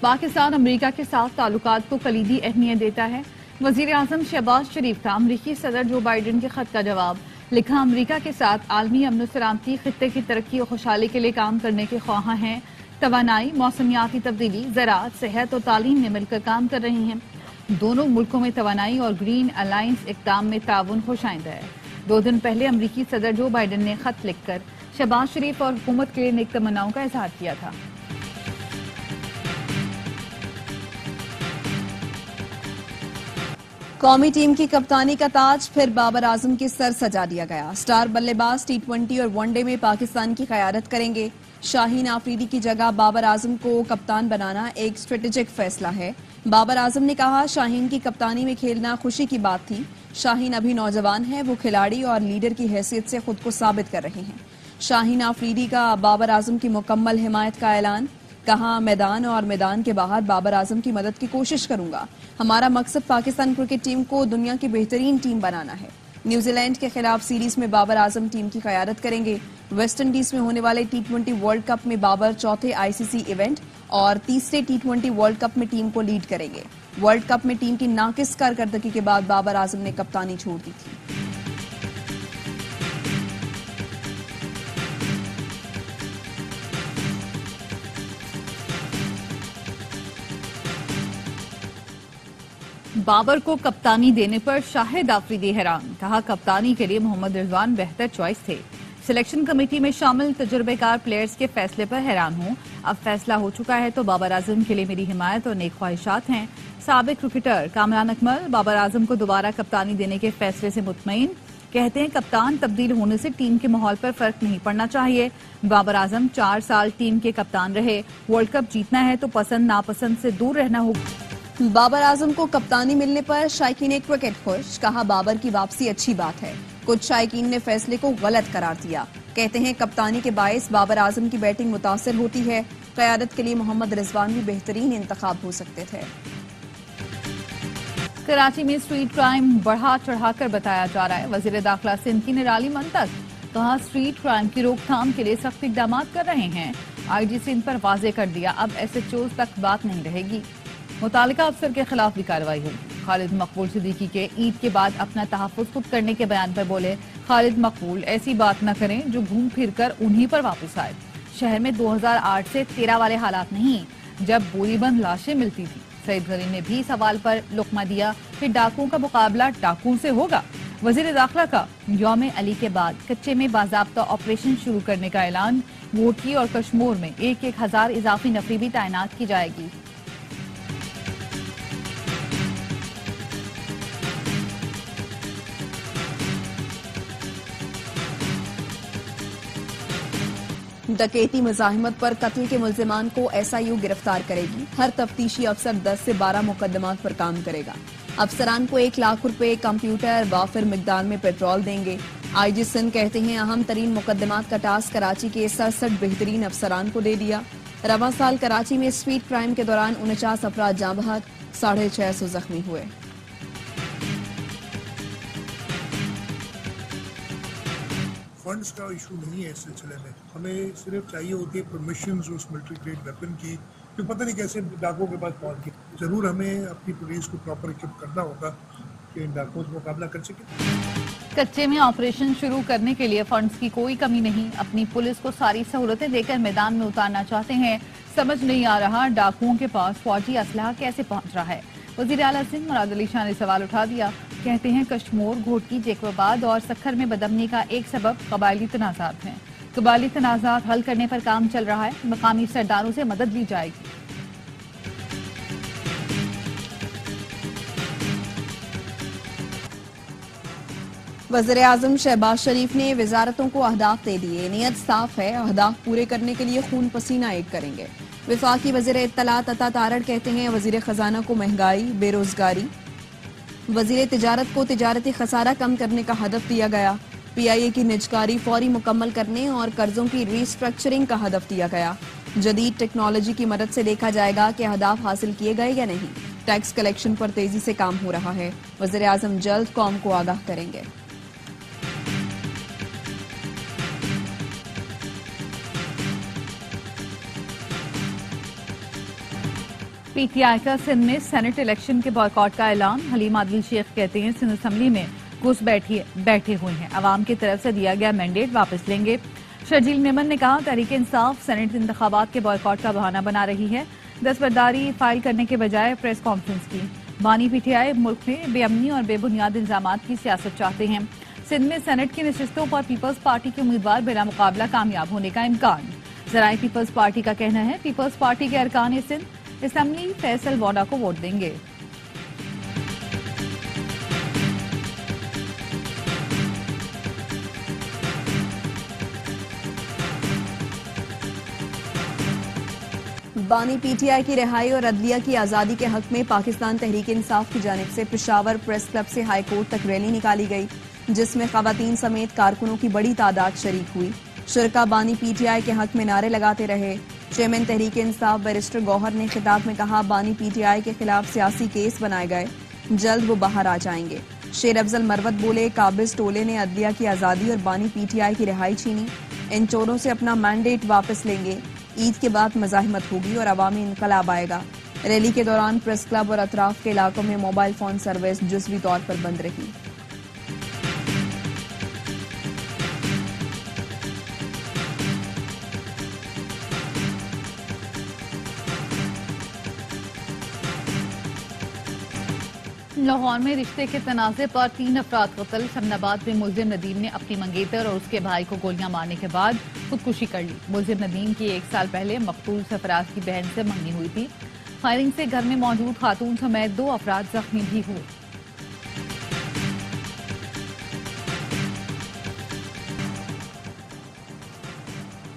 Pakistan America के साथ ताल्लुकात को कलीदी अहमियत देता है। वजीर आजम शहबाज शरीफ का अमरीकी सदर जो बाइडन के खत का जवाब। लिखा, अमेरिका के साथ आलमी अमन सलामती, खित्ते की तरक्की और खुशहाली के लिए काम करने के ख्वाह हैं। तवानाई, मौसमियाती तब्दीली, ज़राअत, सेहत और तालीम में मिलकर काम कर रही हैं। दोनों मुल्कों में तवानाई और ग्रीन अलायंस इक़दाम में ताउन खुशाइंदा है। 2 दिन पहले अमरीकी सदर जो बाइडन ने खत लिखकर शहबाज शरीफ और हुकूमत के लिए नेक तमन्नाओं का इजहार किया था। कौमी टीम की कप्तानी का ताज फिर बाबर आजम के सर सजा दिया गया। स्टार बल्लेबाज T20 और वनडे में पाकिस्तान की क़यादत करेंगे। शाहीन आफरीदी की जगह बाबर आजम को कप्तान बनाना एक स्ट्रेटेजिक फैसला है। बाबर आजम ने कहा, शाहीन की कप्तानी में खेलना खुशी की बात थी। शाहीन अभी नौजवान है, वो खिलाड़ी और लीडर की हैसियत से खुद को साबित कर रहे हैं। शाहीन आफरीदी का बाबर आजम की मुकम्मल हिमायत का ऐलान। कहा, मैदान और मैदान के बाहर बाबर आजम की मदद की कोशिश करूंगा। हमारा मकसद पाकिस्तान क्रिकेट टीम को दुनिया की बेहतरीन टीम बनाना है। न्यूजीलैंड के खिलाफ सीरीज में बाबर आजम टीम की क़यादत करेंगे। वेस्ट इंडीज में होने वाले T20 वर्ल्ड कप में बाबर चौथे ICC इवेंट और तीसरे T20 वर्ल्ड कप में टीम को लीड करेंगे। वर्ल्ड कप में टीम की नाकिस कारकर्दगी के बाद बाबर आजम ने कप्तानी छोड़ दी थी। बाबर को कप्तानी देने पर शाहिद आफरीदी हैरान। कहा, कप्तानी के लिए मोहम्मद रिजवान बेहतर चॉइस थे। सिलेक्शन कमेटी में शामिल तजुर्बेकार प्लेयर्स के फैसले पर हैरान हूं। अब फैसला हो चुका है तो बाबर आजम के लिए मेरी हिमायत और नेक ख्वाहिशात हैं। साबिक क्रिकेटर कामरान अकमल बाबर आजम को दोबारा कप्तानी देने के फैसले से मुतमईन। कहते हैं, कप्तान तब्दील होने से टीम के माहौल पर फर्क नहीं पड़ना चाहिए। बाबर आजम 4 साल टीम के कप्तान रहे। वर्ल्ड कप जीतना है तो पसंद नापसंद से दूर रहना होगा। बाबर आजम को कप्तानी मिलने पर शायकीन क्रिकेट खुश। कहा, बाबर की वापसी अच्छी बात है। कुछ शायकीन ने फैसले को गलत करार दिया। कहते हैं, कप्तानी के बायस बाबर आजम की बैटिंग मुतासिर होती है। क़यादत के लिए मोहम्मद रिजवान भी बेहतरीन इंतखाब हो सकते थे। कराची में स्ट्रीट क्राइम बढ़ा चढ़ाकर बताया जा रहा है। वजीर दाखिला सिंध की निराली मंतक। कहा, स्ट्रीट क्राइम की रोकथाम के लिए सख्त इक़दाम कर रहे हैं। IG सिंध पर वाजे कर दिया, अब SHOs तक बात नहीं रहेगी। मुतालिका अफसर के खिलाफ भी कार्रवाई होगी। खालिद मकबूल सिद्दीकी के ईद के बाद अपना तहफ़्फ़ुज़ खुद करने के बयान पर बोले, खालिद मकबूल ऐसी बात न करें जो घूम फिर कर उन्हीं पर वापस आए। शहर में 2008 से 13 वाले हालात नहीं, जब बोरीबंद लाशें मिलती थी। सईद गरीब ने भी सवाल पर लुकमा दिया कि डाकुओं का मुकाबला डाकुओं से होगा। वजीर दाखिला का यौम अली के बाद कच्चे में बाज़ाब्ता ऑपरेशन शुरू करने का ऐलान। वोटकी और कश्मीर में 1,000 इजाफी नफरी भी तैनात की जाएगी। डकैती मुजाहिमत पर कत्ल के मुल्जिमान को SIU गिरफ्तार करेगी। हर तफ्तीशी अफसर 10 से 12 मुकदमात पर काम करेगा। अफसरान को 1 लाख रुपए, कंप्यूटर, वाफिर मिकदार में पेट्रोल देंगे। IG सिंध कहते हैं, अहम तरीन मुकदमात का टास्क कराची के 67 बेहतरीन अफसरान को दे दिया। रवां साल कराची में स्ट्रीट क्राइम के दौरान 49 अफराद जाँ बहक, 650 जख्मी हुए। फंड्स का इशू नहीं है इस सिलसिले में। हमें सिर्फ चाहिए होती है परमिशंस उस मिलिट्री ग्रेड वेपन की, तो पता नहीं कैसे डाकुओं के पास पहुंच गई। जरूर हमें अपनी पुलिस को प्रॉपर इक्विप करना होगा कि इन डाकुओं से मुकाबला कर सके। कच्चे में ऑपरेशन शुरू करने के लिए फंड्स की कोई कमी नहीं। अपनी पुलिस को सारी सहूलतें देकर मैदान में उतारना चाहते हैं। समझ नहीं आ रहा डाकुओं के पास फौजी असलहा कैसे पहुंच रहा है। वजीर आला सिंध मुराद अली शाह ने सवाल उठा दिया। कहते हैं, कश्मीर, घोटकी, जैकबाबाद और सखर में बदमनी का एक सबब कबायली तनाज़ात हैं। कबायली तनाज़ात हल करने पर काम चल रहा है। मकामी सरदारों से मदद ली जाएगी। वज़ीर आज़म शहबाज शरीफ ने वजारतों को अहदाफ दे दिए। नियत साफ है, अहदाफ पूरे करने के लिए खून पसीना एक करेंगे। वफाकी वज़ीर इत्तलात अता तारड़ कहते हैं, वज़ीर खजाना को महंगाई, बेरोजगारी, वज़ीर तिजारत को तिजारती खसारा कम करने का हदफ दिया गया। PIA की निजकारी फौरी मुकम्मल करने और कर्जों की रीस्ट्रक्चरिंग का हदफ दिया गया। जदीद टेक्नोलॉजी की मदद से देखा जाएगा कि अहदाफ हासिल किए गए या नहीं। टैक्स कलेक्शन पर तेजी से काम हो रहा है। वज़ीर आज़म जल्द कौम को आगाह करेंगे। पीटीआई का सिंध में सेनेट इलेक्शन के बॉयकॉट का ऐलान। हलीम आदिल शेख कहते हैं सिंध असेंबली में घुस बैठे हुए हैं, अवाम की तरफ से दिया गया मैंडेट वापस लेंगे। शर्जील मेमन ने कहा तहरीक इंसाफ सेनेट इंतखाबात के बॉयकॉट का बहाना बना रही है, दस्तबरदारी फाइल करने के बजाय प्रेस कॉन्फ्रेंस की। बानी पीटीआई मुल्क में बेअमनी और बेबुनियाद इल्जामात की सियासत चाहते हैं। सिंध में सेनेट की नशिस्तों पर पीपल्स पार्टी के उम्मीदवार बिला मुकाबला कामयाब होने का इम्कान। जराए पीपल्स पार्टी का कहना है पीपल्स पार्टी के अरकान सिंध असेंबली फैसल वोडा को वोट देंगे। बानी पीटीआई की रिहाई और अदलिया की आज़ादी के हक में पाकिस्तान तहरीक इंसाफ की जानिब से पेशावर प्रेस क्लब से हाई कोर्ट तक रैली निकाली गई, जिसमें खवातीन समेत कारकुनों की बड़ी तादाद शरीक हुई। शुरका बानी पीटीआई के हक में नारे लगाते रहे। चेयरमैन तहरीक इंसाफ बैरिस्टर गौहर ने खिताब में कहा बानी पीटीआई के खिलाफ सियासी केस बनाए गए, जल्द वो बाहर आ जाएंगे। शेर अफजल मरवत बोले काबिज टोले ने अदलिया की आज़ादी और बानी पीटीआई की रिहाई छीनी, इन चोरों से अपना मैंडेट वापस लेंगे। ईद के बाद मज़ाहिमत होगी और अवामी इनकलाब आएगा। रैली के दौरान प्रेस क्लब और अतराफ के इलाकों में मोबाइल फोन सर्विस जुज़वी तौर पर बंद रही। लाहौर में रिश्ते के तनाज़े पर 3 अफराद कत्ल। शमनाबाद में मुलजिम नदीम ने अपनी मंगेतर और उसके भाई को गोलियां मारने के बाद खुदकुशी कर ली। मुलजिम नदीम की 1 साल पहले मकतूल सरफराज की बहन से मंगनी हुई थी। फायरिंग से घर में मौजूद खातून समेत 2 अफराद जख्मी भी हुए।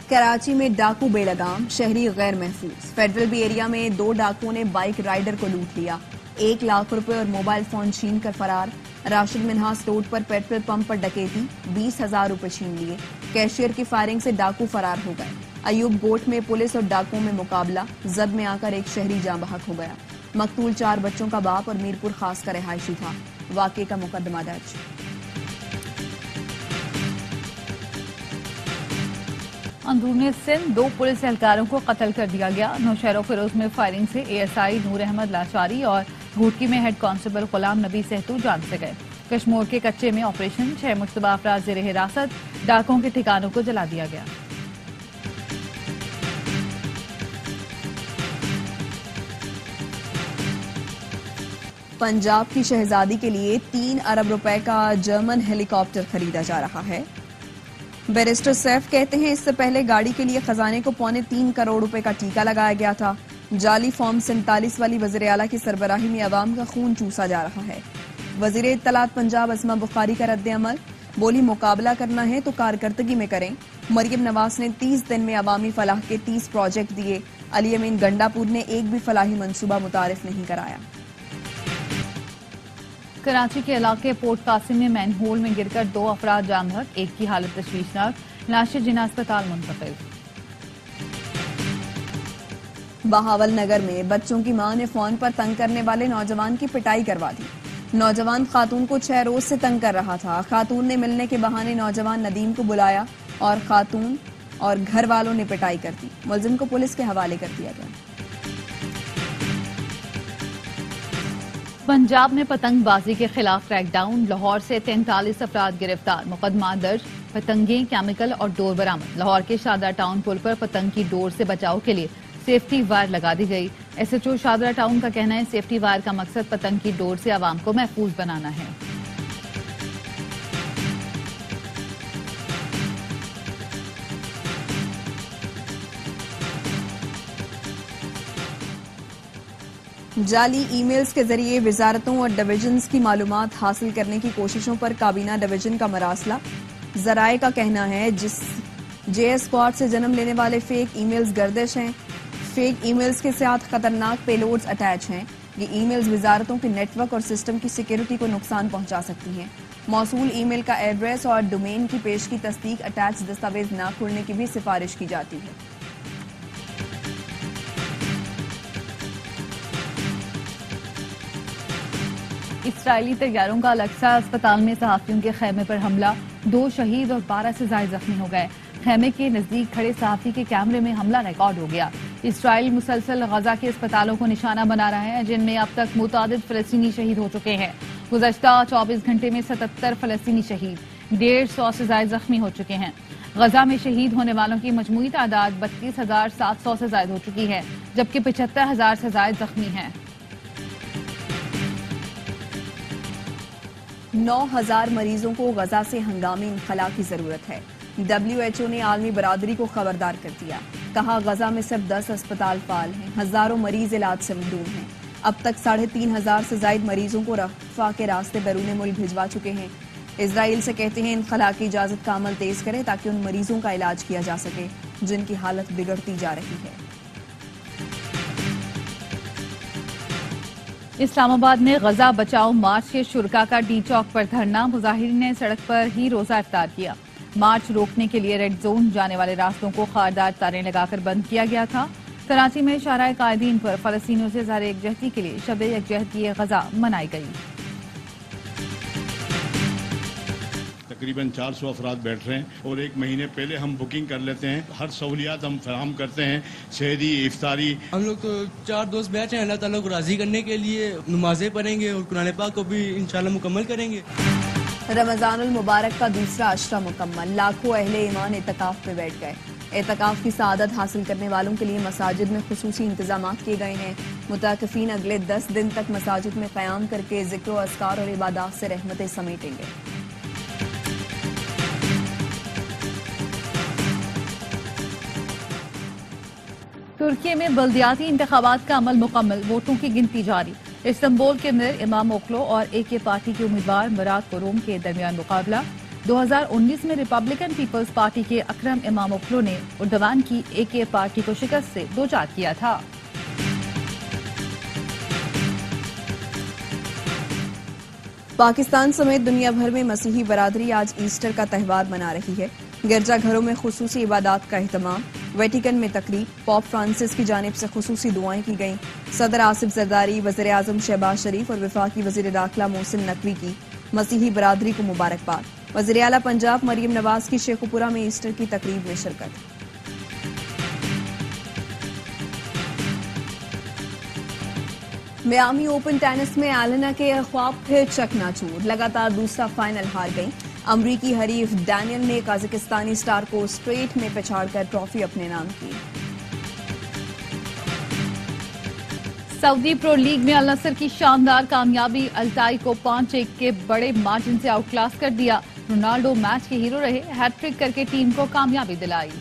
कराची में डाकू बेलगाम, शहरी गैर महफूज। फेडरल बी एरिया में 2 डाकुओं ने बाइक राइडर को लूट लिया, 1 लाख रुपए और मोबाइल फोन छीन कर फरार। राशिद मिन्हास रोड पर पेट्रोल पंप पर डकैती, 20,000 रुपए छीन लिए। कैशियर की फायरिंग से डाकू फरार हो गए। अयूब गोट में पुलिस और डाकुओं में मुकाबला, जद में आकर एक शहरी जाँ बहक हो गया। मकतूल 4 बच्चों का बाप और मीरपुर खास का रिहायशी था। वाकये का मुकदमा दर्ज। अंदरूनी सिंध 2 पुलिस एहलकारों को कत्ल कर दिया गया। नौशहर फिरोज में फायरिंग से एएसआई नूर अहमद लाचारी और घूटकी में हेड कांस्टेबल गुलाम नबी सहतू जान से गए। कश्मोर के कच्चे में ऑपरेशन, 6 मुश्तबा अफराद ज़ेरे हिरासत, डाकों के ठिकानों को जला दिया गया। पंजाब की शहजादी के लिए 3 अरब रुपए का जर्मन हेलीकॉप्टर खरीदा जा रहा है। बैरिस्टर सैफ कहते हैं इससे पहले गाड़ी के लिए खजाने को 3.25 करोड़ रुपए का टीका लगाया गया था। जाली फॉर्म 47 वाली वज़ीर आला की सरबराही में अवाम का खून चूसा जा रहा है। वज़ीर इत्तलात पंजाब असमा बुखारी का रद्द अमल, बोली मुकाबला करना है तो कारकर्दगी में करें। मरियम नवाज ने 30 दिन में अवामी फलाह के 30 प्रोजेक्ट दिए। अली अमीन गंडापुर ने एक भी फलाही मंसूबा मुतारिफ नहीं कराया। कराची के इलाके पोर्ट कासिम में मैनहोल में गिरकर 2 अफराद जान बहक, एक की हालत तशवीशनाक, लाशें जिन्ना अस्पताल मुंतकिल। बहावल नगर में बच्चों की मां ने फोन पर तंग करने वाले नौजवान की पिटाई करवा दी। नौजवान खातून को 6 रोज से तंग कर रहा था। खातून ने मिलने के बहाने नौजवान नदीम को बुलाया और खातून और घर वालों ने पिटाई कर दी। मुलजिम को पुलिस के हवाले कर दिया गया। पंजाब में पतंगबाजी के खिलाफ क्रैकडाउन, लाहौर से 43 अफराद गिरफ्तार, मुकदमा दर्ज। पतंगें, केमिकल और डोर बरामद। लाहौर के शादरा टाउन पुल पर पतंग की डोर से बचाव के लिए सेफ्टी वायर लगा दी गई। एसएचओ शादरा टाउन का कहना है सेफ्टी वायर का मकसद पतंग की डोर से आवाम को महफूज बनाना है। जाली ईमेल्स के जरिए वजारतों और डिविजन्स की मालूमात हासिल करने की कोशिशों पर काबीना डिवीजन का मरासला। जराए का कहना है जिस जेएस स्क्वाड से जन्म लेने वाले फेक ईमेल्स गर्दिश हैं। फेक ईमेल्स के साथ खतरनाक पेलोड्स अटैच हैं। ये ईमेल्स वजारतों के नेटवर्क और सिस्टम की सिक्योरिटी को नुकसान पहुंचा सकती हैं। मौसूल ईमेल का एड्रेस और डोमेन की पेश की तस्दीक अटैच दस्तावेज न खोलने की भी सिफारिश की जाती है। इसराइली तैयारों का अल-अक्सा अस्पताल में सहाफियों के खेमे पर हमला, 2 शहीद और 12 से ज्यादा जख्मी हो गए। खेमे के नजदीक खड़े सहाफी के कैमरे में हमला रिकॉर्ड हो गया। इसराइल मुसलसल गजा के अस्पतालों को निशाना बना रहा है, जिनमें अब तक मुतादिद फलस्तीनी शहीद हो चुके हैं। गुज़श्ता 24 घंटे में 77 फलस्तीनी शहीद, 150 से ज्यादा जख्मी हो चुके हैं। गजा में शहीद होने वालों की मजमूई तादाद 32,700 से ज्यादा हो चुकी है, जबकि 75,000 से ज्यादा जख्मी हैं। 9,000 मरीजों को गजा से हंगामी इंखला की जरूरत है। WHO ने आलमी बरादरी को खबरदार कर दिया। कहा गजा में सिर्फ 10 अस्पताल फाल हैं, हजारों मरीज इलाज से महरूम हैं। अब तक 3,500 से ज्यादा मरीजों को रफा के रास्ते बैरून मुल्क भिजवा चुके हैं। इजराइल से कहते हैं इंखला की इजाजत का अमल तेज करे ताकि उन मरीजों का इलाज किया जा सके जिनकी हालत बिगड़ती जा रही है। इस्लामाबाद में गजा बचाओ मार्च के शुरका का डी चौक पर धरना, मुजाहिरीन ने सड़क पर ही रोजा इफ्तार किया। मार्च रोकने के लिए रेड जोन जाने वाले रास्तों को खारदार तारें लगाकर बंद किया गया था। कराची में शाहराए कायदीन पर फलस्तीनियों से ज़ाहिर यकजहती के लिए शब यकजहती गजा मनाई गई। तकरीबन 400 अफराद बैठ रहे हैं और 1 महीने पहले हम बुकिंग कर लेते हैं। हर सहूलियात हम फराहम करते हैं, शहरी इफ्तारी। हम लोग तो 4 दोस्त बैठे हैं, अल्लाह ताला को राजी करने के लिए नमाजें पढ़ेंगे और कुरान पाक को भी इंशाल्लाह मुकम्मल करेंगे। रमजानुल मुबारक का दूसरा अशरा मुकम्मल, लाखों अहले ईमान एतकाफ में बैठ गए। एतकाफ की सादत हासिल करने वालों के लिए मसाजिद में खुसूसी इंतजाम किए गए हैं। मुताकिफीन अगले 10 दिन तक मसाजिद में क़याम करके जिक्र व अस्कार और इबादत से रहमतें समेटेंगे। तुर्की में बल्दियाती इंतखाबात का अमल मुकम्मल, वोटों की गिनती जारी। इस्तांबुल के अमीर इमाम ओक्लो और AK पार्टी के उम्मीदवार मुराद कोरोम के दरमियान मुकाबला। 2019 में रिपब्लिकन पीपल्स पार्टी के अकरम इमाम ओक्लो ने उर्दवान की AK पार्टी को शिकस्त से दोचार किया था। पाकिस्तान समेत दुनिया भर में मसीही बरादरी आज ईस्टर का त्यौहार मना रही है। गिरजाघरों में खुसूसी इबादत का एहतमाम, वेटिकन में तकरीब, पोप फ्रांसिस की जानिब से खुसूसी दुआएं की गईं। सदर आसिफ जरदारी, वज़ीर आज़म शहबाज शरीफ और वफाकी वज़ीर दाखिला मोहसिन नकवी की मसीही बरादरी को मुबारकबाद। वज़ीर आला पंजाब मरियम नवाज की शेखुपुरा में ईस्टर की तकरीब में शिरकत। मियामी ओपन टेनिस में एलेना के ख्वाब फिर चकनाचूर, लगातार दूसरा फाइनल हार गईं। अमरीकी हरीफ डैनियल ने कजाकिस्तानी स्टार को स्ट्रेट में पछाड़कर ट्रॉफी अपने नाम की। सऊदी प्रो लीग में अल नसर की शानदार कामयाबी, अल्ताई को 5-1 के बड़े मार्जिन से आउटक्लास कर दिया। रोनाल्डो मैच के हीरो रहे, हैट्रिक करके टीम को कामयाबी दिलाई।